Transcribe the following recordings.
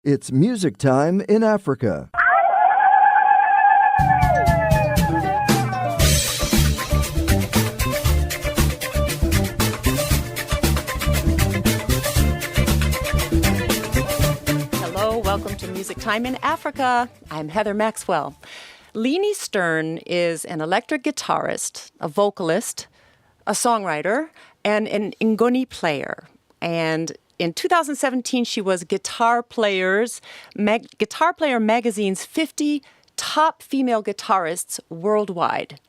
It's music time in Africa. Hello, welcome to Music Time in Africa. I'm Heather Maxwell. Leni Stern is an electric guitarist, a vocalist, a songwriter, and an ngoni player. And in 2017, she was Guitar Player magazine's 50 top female guitarists worldwide.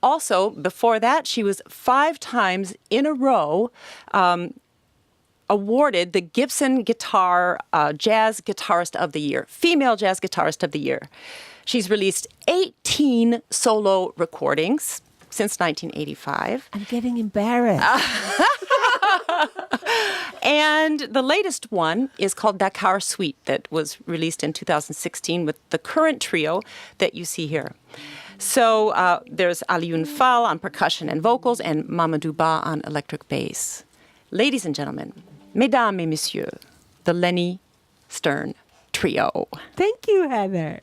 Also, before that, she was 5 times in a row awarded the Gibson Guitar Jazz Guitarist of the Year, Female Jazz Guitarist of the Year. She's released 18 solo recordings since 1985. I'm getting embarrassed. And the latest one is called Dakar Suite that was released in 2016 with the current trio that you see here. So there's Alioune Fall on percussion and vocals and Mamadou Ba on electric bass. Ladies and gentlemen, mesdames et messieurs, the Leni Stern Trio. Thank you, Heather.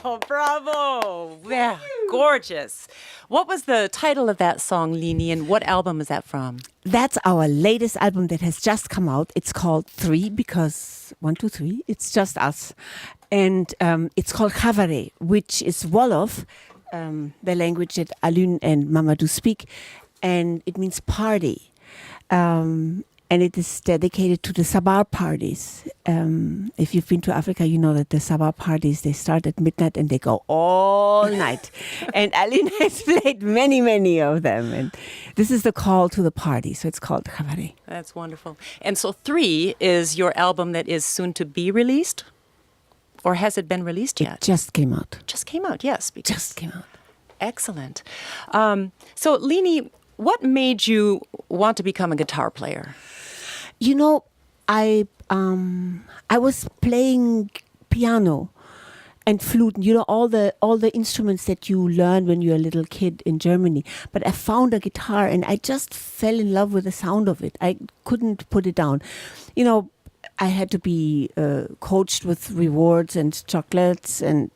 Oh, bravo. Yeah, gorgeous. What was the title of that song, Leni, and what album is that from? That's our latest album that has just come out. It's called 3 because 1, 2, 3, it's just us. And it's called Khavare, which is Wolof, the language that Alioune and Mamadou speak. And it means party. And it is dedicated to the Sabar parties. If you've been to Africa, you know that the Sabar parties, they start at midnight and they go all night. And Alioune has played many, many of them. And this is the call to the party. So it's called Khavare. That's wonderful. And so 3 is your album that is soon to be released? Or has it been released yet? It just came out. Just came out, yes. Just came out. Excellent. So, Leni, what made you want to become a guitar player? You know, I was playing piano and flute. You know, all the instruments that you learn when you're a little kid in Germany. But I found a guitar and I just fell in love with the sound of it. I couldn't put it down. You know, I had to be coached with rewards and chocolates and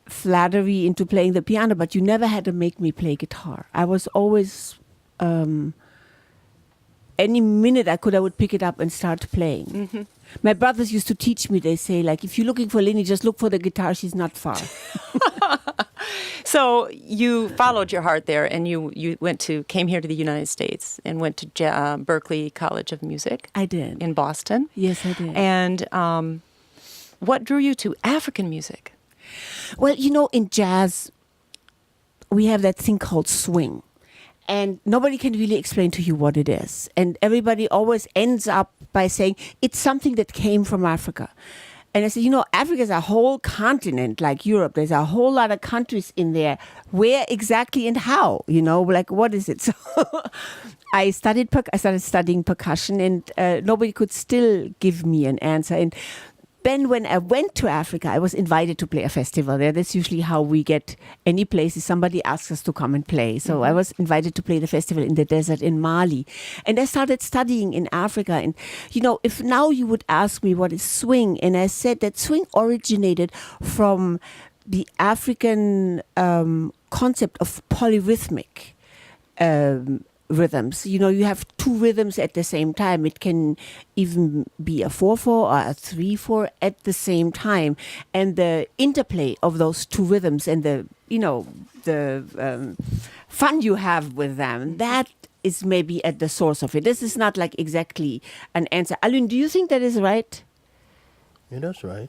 flattery into playing the piano, but you never had to make me play guitar. I was always, any minute I would pick it up and start playing. Mm-hmm. My brothers used to teach me, they say, like, if you're looking for Leni, just look for the guitar, she's not far. So you followed your heart there and you came here to the United States and went to Berklee College of Music. I did. In Boston. Yes, I did. And what drew you to African music? Well, you know, in jazz, we have that thing called swing. And nobody can really explain to you what it is. And everybody always ends up by saying, it's something that came from Africa. And I said, you know, Africa is a whole continent like Europe. There's a whole lot of countries in there. Where exactly and how? You know, like, what is it? So I started studying percussion and nobody could still give me an answer. And then when I went to Africa, I was invited to play a festival there. That's usually how we get any places. Somebody asks us to come and play. So I was invited to play the festival in the desert in Mali. And I started studying in Africa. And, you know, if now you would ask me what is swing, and I said that swing originated from the African concept of polyrhythmic rhythms. You know, you have 2 rhythms at the same time. It can even be a 4/4 or a 3/4 at the same time. And the interplay of those 2 rhythms and the fun you have with them, that is maybe at the source of it. This is not like exactly an answer. Alioune, do you think that is right? Yeah, that's right.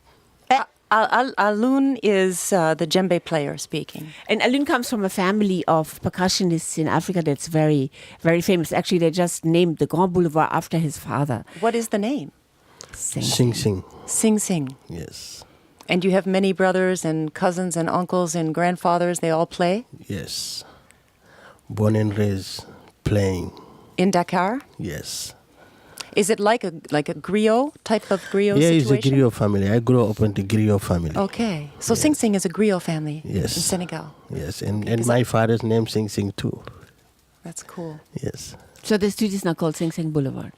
Alioune is the djembe player speaking. And Alioune comes from a family of percussionists in Africa that's very, very famous. Actually, they just named the Grand Boulevard after his father. What is the name? Sing Sing. Sing Sing. Yes. And you have many brothers and cousins and uncles and grandfathers. They all play? Yes. Born and raised playing. In Dakar? Yes. Is it like a griot type of griot yeah, situation? it's a griot family. I grew up in the griot family. Okay. So Yes. Sing Sing is a griot family Yes. in Senegal. Yes, and my father's name Sing Sing too. That's cool. Yes. So the street is now called Sing Sing Boulevard.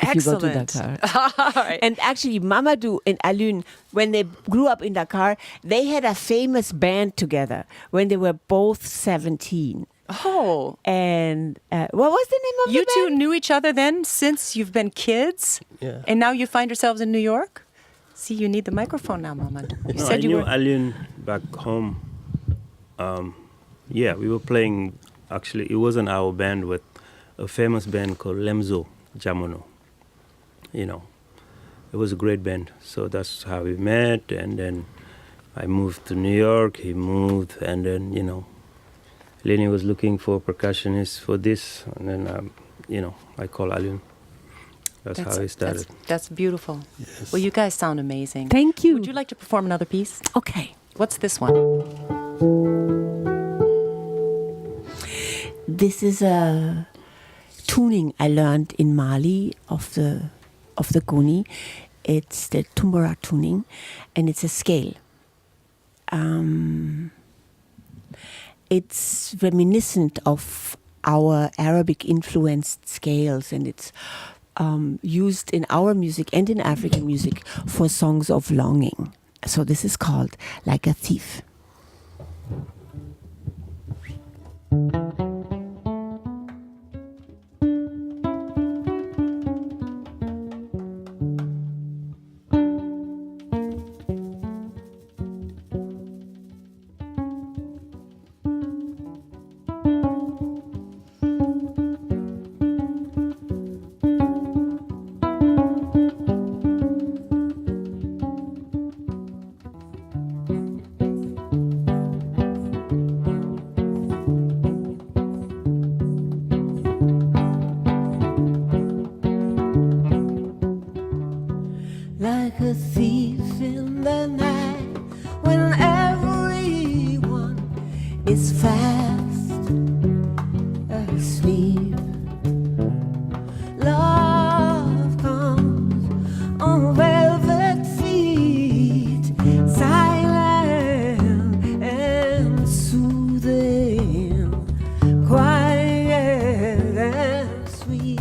If Excellent. you go to Dakar. All right. And actually, Mamadou and Alioune, when they grew up in Dakar, they had a famous band together when they were both 17. Oh. And what was the name of You the two band? knew each other then since you've been kids? Yeah. And now you find yourselves in New York? See, you need the microphone now, Mamadou. You No, said I you knew were... Alioune back home. Yeah, we were playing, actually, it wasn't our band, but a famous band called Lemzo Jamono. You know, it was a great band. So that's how we met. And then I moved to New York, he moved, and then, you know, Leni was looking for percussionists for this. And then, you know, I called Alioune. That's how it started. That's beautiful. Yes. Well, you guys sound amazing. Thank you. Would you like to perform another piece? Okay. What's this one? This is a tuning I learned in Mali of the guni. It's the tumbara tuning, and it's a scale. It's reminiscent of our Arabic influenced scales, and it's used in our music and in African music for songs of longing. So this is called Like a Thief. Like a thief in the night when everyone is fast asleep. Love comes on velvet feet, silent and soothing, quiet and sweet.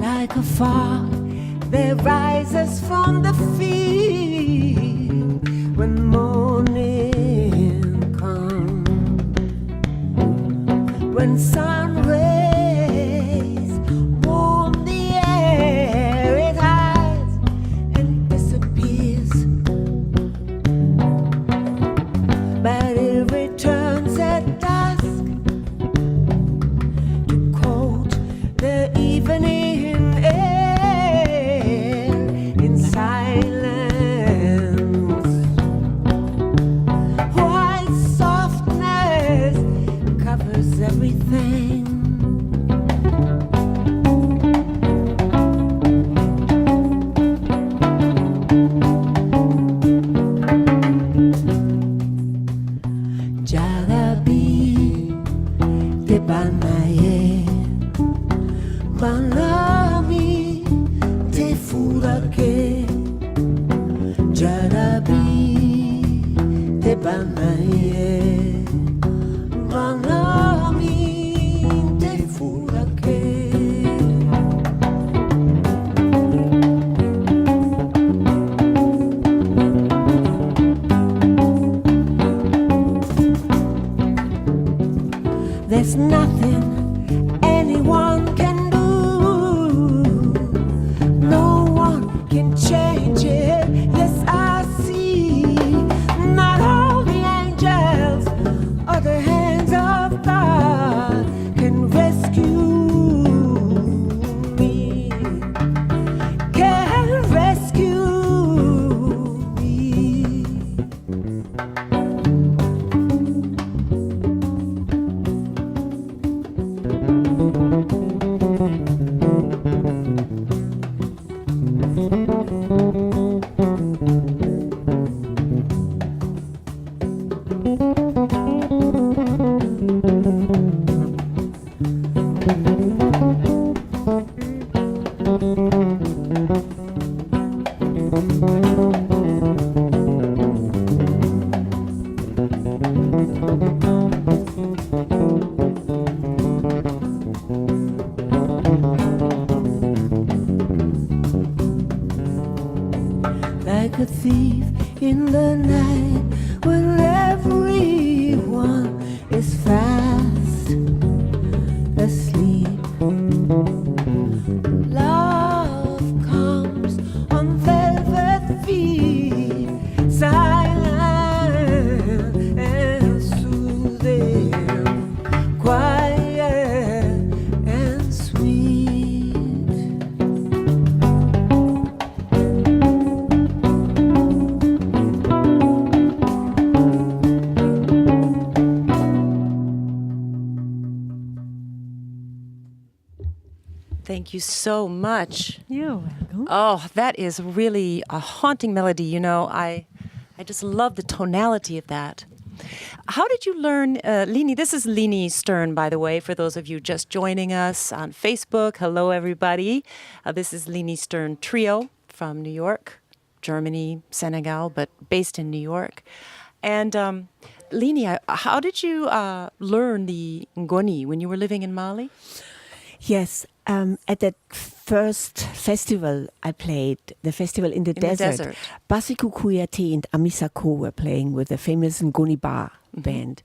Like a fog that rises from the field when morning comes, when sun rays warm the air, it hides and disappears, but it returns at dusk to quote the evening in silence. White softness covers everything. Jarabi de Banaye, Banami te furake, Jarabi te Banaye, Banami te furake. There's nothing anyone can do. No one can change it. Yes, I see. Not all the angels or the hands of God can rescue me. Can rescue me. Like a thief in the night when everyone is fast asleep. Love comes on velvet feet, silent and soothing, quiet and sweet. Thank you so much. You're welcome. Oh, that is really a haunting melody. You know, I just love the tonality of that. How did you learn, Leni? This is Leni Stern, by the way, for those of you just joining us on Facebook. Hello, everybody. This is Leni Stern Trio from New York, Germany, Senegal, but based in New York. And Leni, how did you learn the ngoni when you were living in Mali? Yes, at that first festival I played, the festival in the desert, Basiku Kouyaté and Amisako were playing with the famous Ngoni Ba band.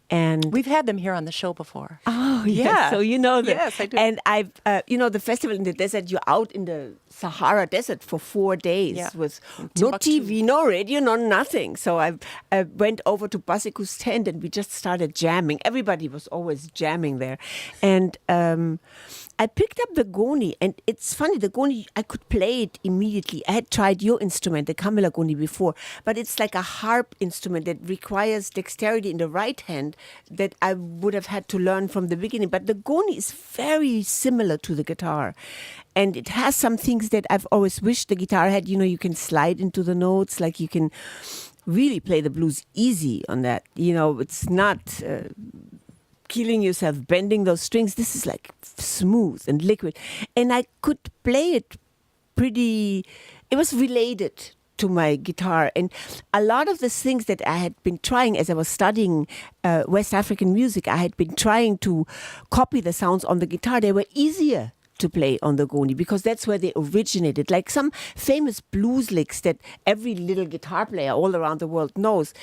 And we've had them here on the show before. Oh, yes. Yeah. So you know them. Yes, I do. And I've, the festival in the desert, you're out in the Sahara Desert for 4 days with no TV, no radio, no nothing. So I went over to Basiku's tent and we just started jamming. Everybody was always jamming there. And I picked up the goni, and it's funny, the goni, I could play it immediately. I had tried your instrument, the Kamela goni, before, but it's like a harp instrument that requires dexterity in the right hand that I would have had to learn from the beginning. But the goni is very similar to the guitar. And it has some things that I've always wished the guitar had. You know, you can slide into the notes, like you can really play the blues easy on that. You know, it's not killing yourself, bending those strings. This is like smooth and liquid. And I could play it pretty, it was related to my guitar. And a lot of the things that I had been trying as I was studying West African music, I had been trying to copy the sounds on the guitar. They were easier to play on the goni because that's where they originated. Like some famous blues licks that every little guitar player all around the world knows.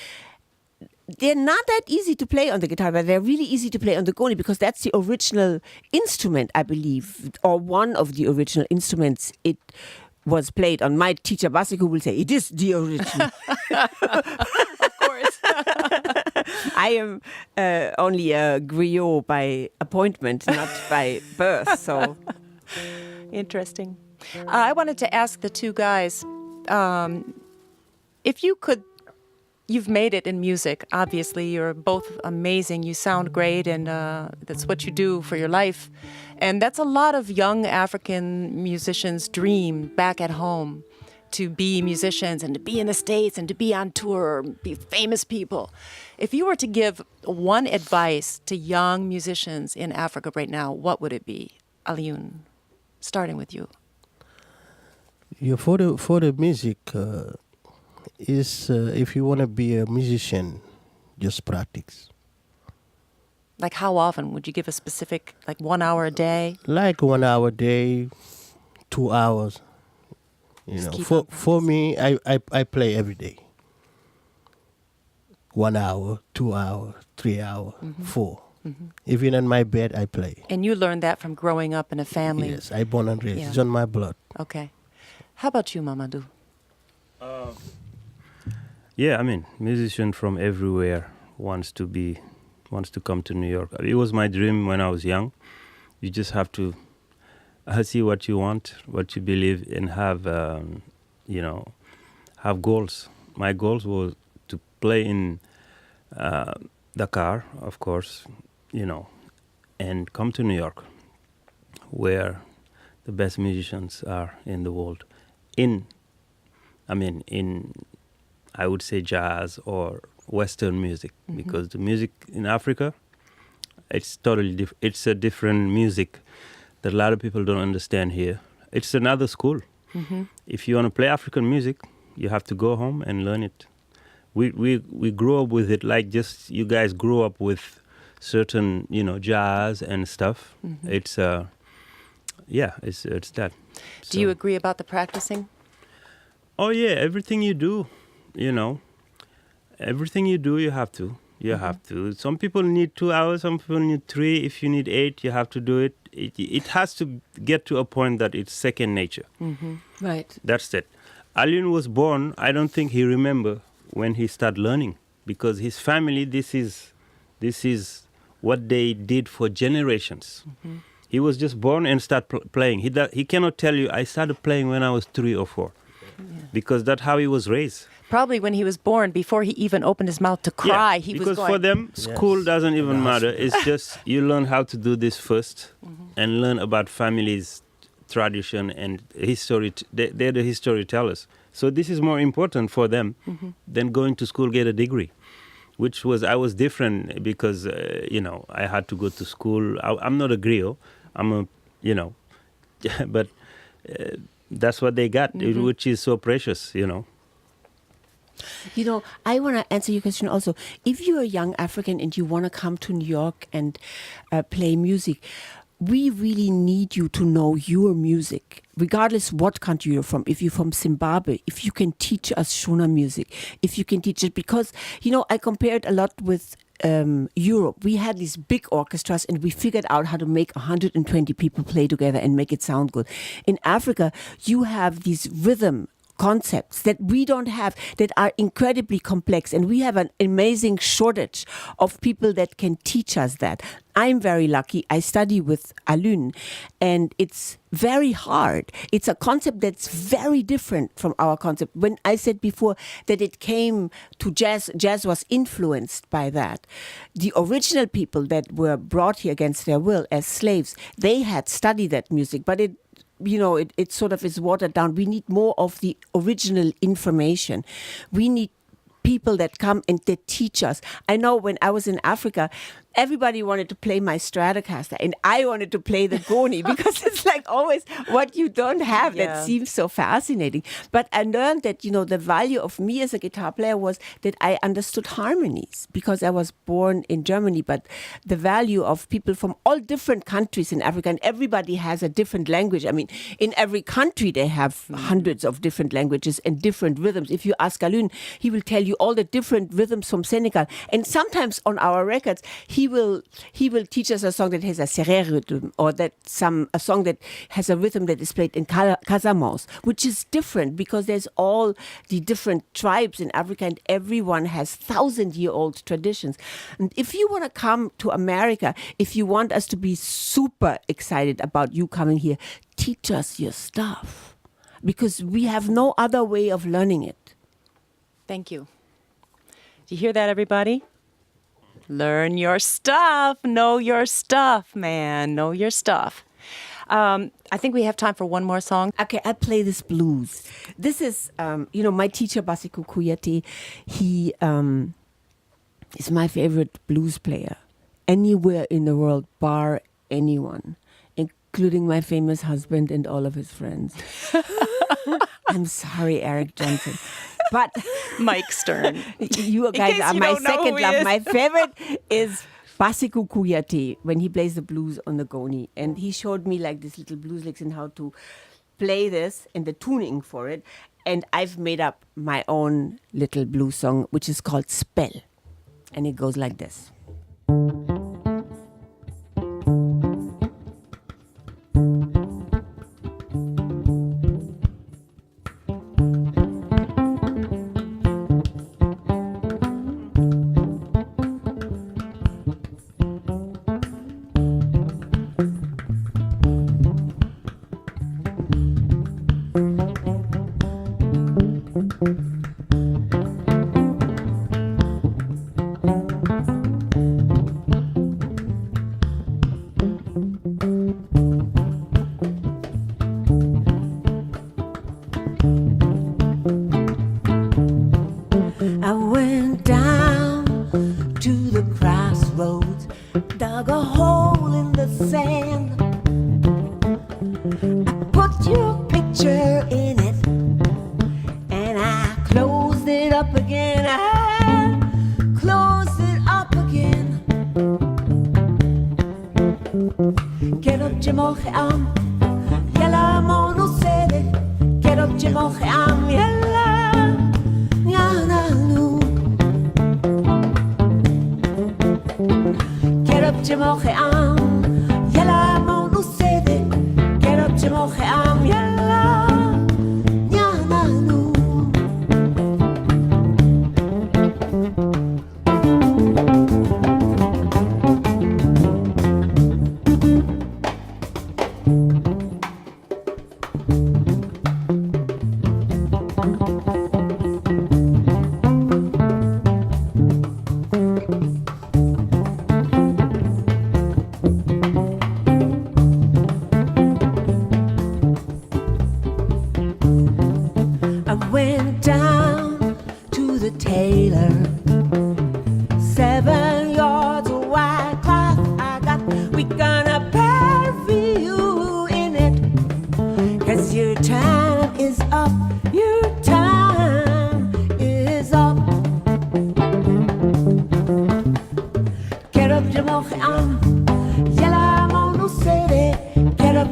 They're not that easy to play on the guitar, but they're really easy to play on the goni because that's the original instrument, I believe, or one of the original instruments it was played on. My teacher, Basiku, will say, it is the original. Of course. I am only a griot by appointment, not by birth, so... Interesting. I wanted to ask the two guys, if you could, you've made it in music, obviously. You're both amazing. You sound great, and that's what you do for your life. And that's a lot of young African musicians' dream back at home, to be musicians and to be in the States and to be on tour, be famous people. If you were to give one advice to young musicians in Africa right now, what would it be? Alioune, starting with you. Yeah, for the music, is if you want to be a musician, just practice. Like how often? Would you give a specific, like 1 hour a day? Like 1 hour a day, 2 hours. You Just know, for me, I play every day. 1 hour, 2 hours, 3 hours, 4. Mm-hmm. Even in my bed, I play. And you learned that from growing up in a family? Yes, I born and raised. Yeah. It's on my blood. Okay. How about you, Mamadou? Yeah, I mean, musician from everywhere wants to come to New York. It was my dream when I was young. You just have to see what you want, what you believe, and have goals. My goals was to play in Dakar, of course, and come to New York, where the best musicians are in the world. I would say jazz or Western music, because the music in Africa, it's totally different. It's a different music that a lot of people don't understand here. It's another school. Mm-hmm. If you want to play African music, you have to go home and learn it. We grew up with it, like just you guys grew up with certain, jazz and stuff. Mm-hmm. It's that. Do you agree about the practicing? Oh yeah, everything you do, everything you do, you have to. You have to. Some people need 2 hours, some people need 3. If you need 8, you have to do it. It has to get to a point that it's second nature. Mm-hmm. Right. That's it. Alioune was born, I don't think he remember when he started learning, because his family, this is what they did for generations. Mm-hmm. He was just born and started playing. He cannot tell you, I started playing when I was 3 or 4. Yeah. Because that's how he was raised. Probably when he was born, before he even opened his mouth to cry, he was because going. for them, school doesn't even matter. It's just you learn how to do this first, and learn about families, tradition, and history. They're the storytellers. So this is more important for them than going to school, get a degree. I was different because, I had to go to school. I'm not a griot. But that's what they got, which is so precious, I want to answer your question also. If you're a young African and you want to come to New York and play music, we really need you to know your music, regardless what country you're from. If you're from Zimbabwe, if you can teach us Shona music, if you can teach it, because, I compared a lot with Europe. We had these big orchestras and we figured out how to make 120 people play together and make it sound good. In Africa, you have these rhythm concepts that we don't have, that are incredibly complex, and we have an amazing shortage of people that can teach us that. I'm very lucky. I study with Alioune, and it's very hard. It's a concept that's very different from our concept. When I said before that it came to jazz was influenced by that. The original people that were brought here against their will as slaves, they had studied that music, but it sort of is watered down. We need more of the original information. We need people that come and that teach us. I know when I was in Africa, everybody wanted to play my Stratocaster, and I wanted to play the Goni because it's like always what you don't have that seems so fascinating. But I learned that, the value of me as a guitar player was that I understood harmonies because I was born in Germany, but the value of people from all different countries in Africa, and everybody has a different language. I mean, in every country they have hundreds of different languages and different rhythms. If you ask Alioune, he will tell you all the different rhythms from Senegal. And sometimes on our records, he will teach us a song that has a serré rhythm, or a song that has a rhythm that is played in Casamance, which is different because there's all the different tribes in Africa and everyone has 1,000-year-old traditions. And if you want to come to America, if you want us to be super excited about you coming here, teach us your stuff because we have no other way of learning it. Thank you. Do you hear that, everybody? Learn your stuff. Know your stuff, man. Know your stuff. I think we have time for one more song. Okay, I play this blues. This is, my teacher, Basiku Kuyate. He is my favorite blues player. Anywhere in the world, bar anyone, including my famous husband and all of his friends. I'm sorry, Eric Johnson. But Mike Stern. You guys are my second love. My favorite is Basiku Kuyate when he plays the blues on the Goni. And he showed me like these little blues licks and how to play this and the tuning for it. And I've made up my own little blues song, which is called Spell. And it goes like this. I went down to the crossroads, dug a hole in the sand. I put your picture in it, and I closed it up again. I closed it up again. Get up, Jamoche Am, Yalla Mono Sede. Get up, Jamoche Am, Yalla. Get up, Jamoche Am, Yalla Mono Sede. Get up, Jamoche Am, Yalla, Yana Nu.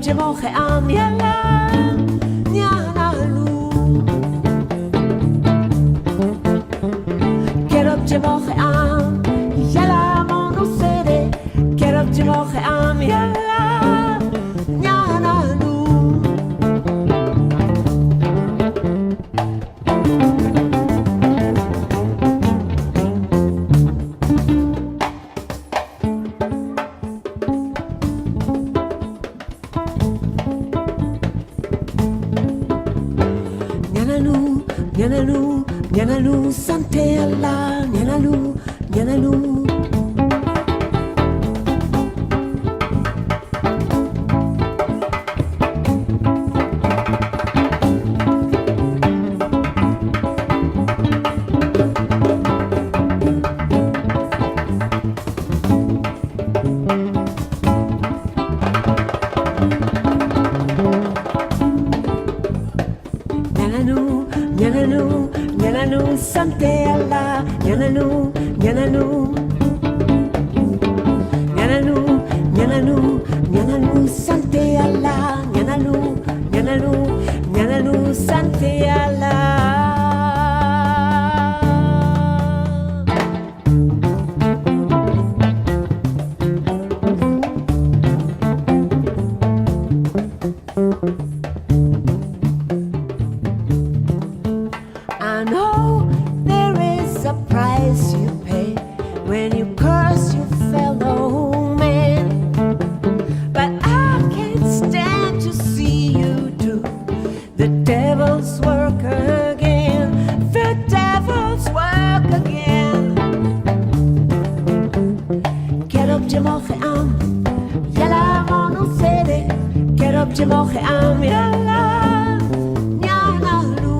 up Jamoche am yalla nyanalu. Get up Jamoche am yalla monu sede. Get up Jamoche am yalla nyanalu. Nyanalu, nyanalu, sante Allah, nyanalu, nyanalu. Nyanalu, nyanalu, sante Allah, nyanalu, nyanalu. Nyanalu, nyanalu, nyanalu, sante Allah, nyanalu, nyanalu, nyanalu, sante Allah. I know there is a price you pay when you curse your fellow man, but I can't stand to see you do the devil's work again, the devil's work again. Get up Jamoche am, yalla monu sede. Get up Jamoche am, yalla nyanalu.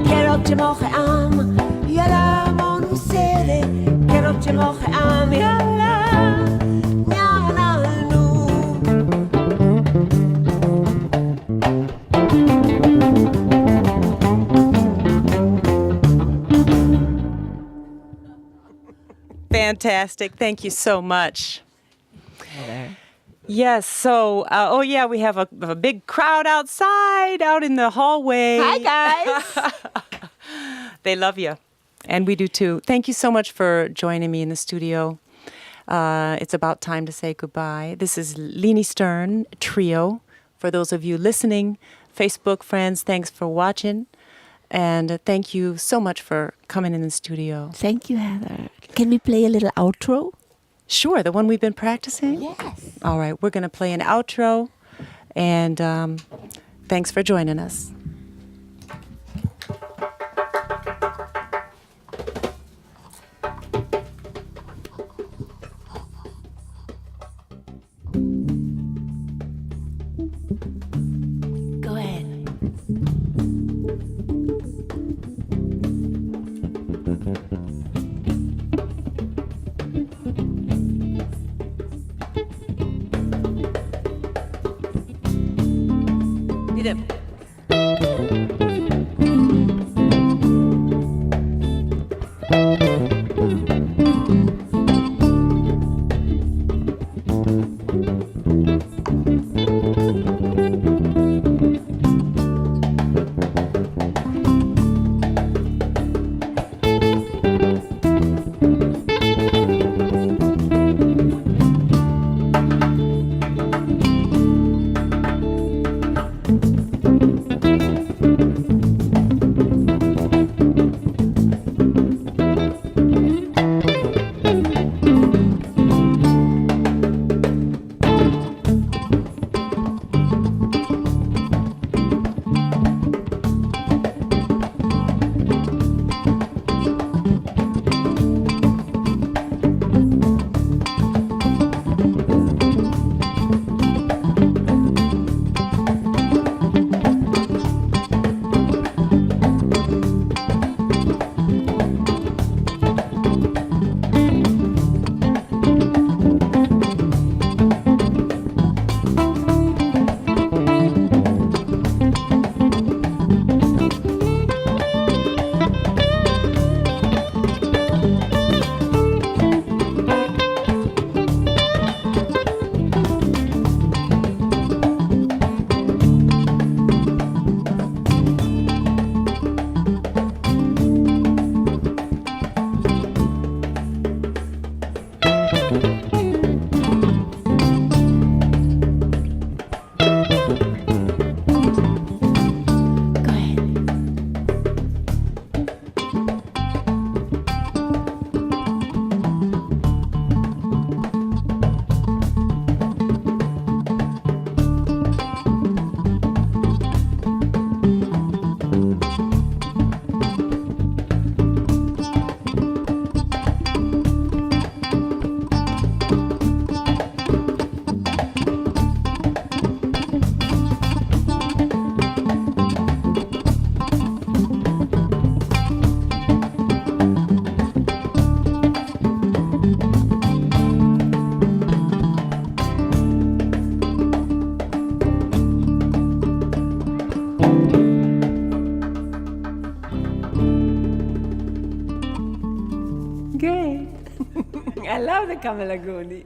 Get up Jamoche am, yalla monu sede. Get up Jamoche am, yalla nyanalu. Fantastic. Thank you so much. Yes. So, oh yeah, we have a big crowd outside, out in the hallway. Hi, guys. They love you, and we do too. Thank you so much for joining me in the studio. It's about time to say goodbye. This is Leni Stern Trio. For those of you listening, Facebook friends, thanks for watching, and thank you so much for coming in the studio. Thank you, Heather. Can we play a little outro? Sure, the one we've been practicing? Yes. All right, we're going to play an outro, and thanks for joining us. Go ahead. Kamalaguni.